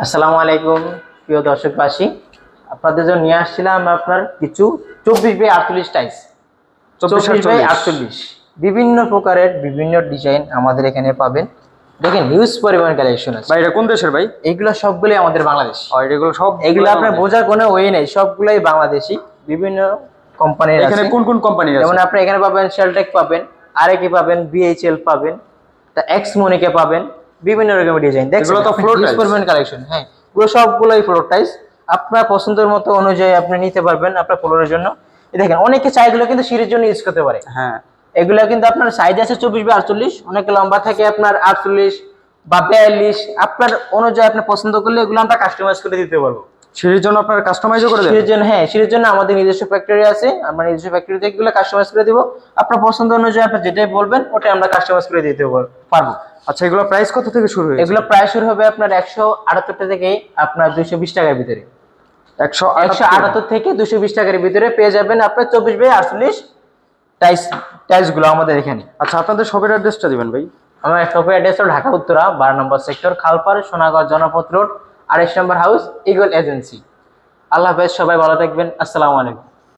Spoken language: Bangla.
আসসালামু আলাইকুম প্রিয় দর্শকবাসী, আপনাদের জন্য নিয়ে আসছিলাম আপনার কিছু 24x48 টাইলস। 24x48 বিভিন্ন প্রকারের বিভিন্ন ডিজাইন আমাদের এখানে পাবেন। দেখেন হিউজ পরিমাণ কালেকশন আছে। ভাই এটা কোন দেশের ভাই? এগুলো সবগুলোই আমাদের বাংলাদেশ। এগুলো আপনার বোঝার কোনো ওয়ে নেই, সবগুলাই বাংলাদেশি। বিভিন্ন কোম্পানির আছে। এখানে কোন কোন কোম্পানির আছে? যেমন আপনি এখানে পাবেন শেলটেক পাবেন, আরএকে পাবেন, বিএইচএল পাবেন, তা এক্স মনিকে পাবেন, বিভিন্ন রকমের ডিজাইন। এগুলো তো ফ্লোর টাইলস কালেকশন। হ্যাঁ, এগুলো সবগুলোই ফ্লোর টাইলস। আপনার পছন্দের মতো অনুযায়ী আপনি নিতে পারবেন আপনার ফ্লোরের জন্য। এই দেখেন অনেকে চাই এগুলো কিন্তু সিঁড়ির জন্য ইউজ করতে পারে। হ্যাঁ, এগুলো কিন্তু আপনার সাইজ আছে 24x48, অনেক লম্বা থাকে আপনার 48 বা 42। আপনার অনুযায়ী আপনি পছন্দ করলে এগুলো আমরা কাস্টমাইজ করে দিতে পারবো। সিঁড়ির জন্য আপনারা কাস্টমাইজও করে দেন? সিঁড়ির জন্য, হ্যাঁ, সিঁড়ির জন্য আমাদের নিজস্ব ফ্যাক্টরি আছে। আমরা নিজস্ব ফ্যাক্টরি থেকে এগুলো কাস্টমাইজ করে দিব। আপনার পছন্দ অনুযায়ী আপনি যেটাই বলবেন ওটাই আমরা কাস্টমাইজ করে দিতে পারবো। আচ্ছা, এগুলো প্রাইস কত থেকে শুরু হয়েছে? এগুলো প্রাইস শুরু হবে আপনার 178 থেকে আপনার 220 টাকার ভিতরে। 178 থেকে 220 টাকার ভিতরে পেয়ে যাবেন আপনার 24x48 টাইলস গুলো আমাদের এখানে। আচ্ছা, আপনাদের শপের অ্যাড্রেসটা দিবেন ভাই। আমার শপের অ্যাড্রেস হলো ঢাকা উত্তরা 12 নম্বর সেক্টর, খালপাড়, সোনাগড় জনপথ রোড, 28 নম্বর হাউস, ইগল এজেন্সি। আল্লাহ হাফেজ, সবাই ভালো থাকবেন। আসসালামু আলাইকুম।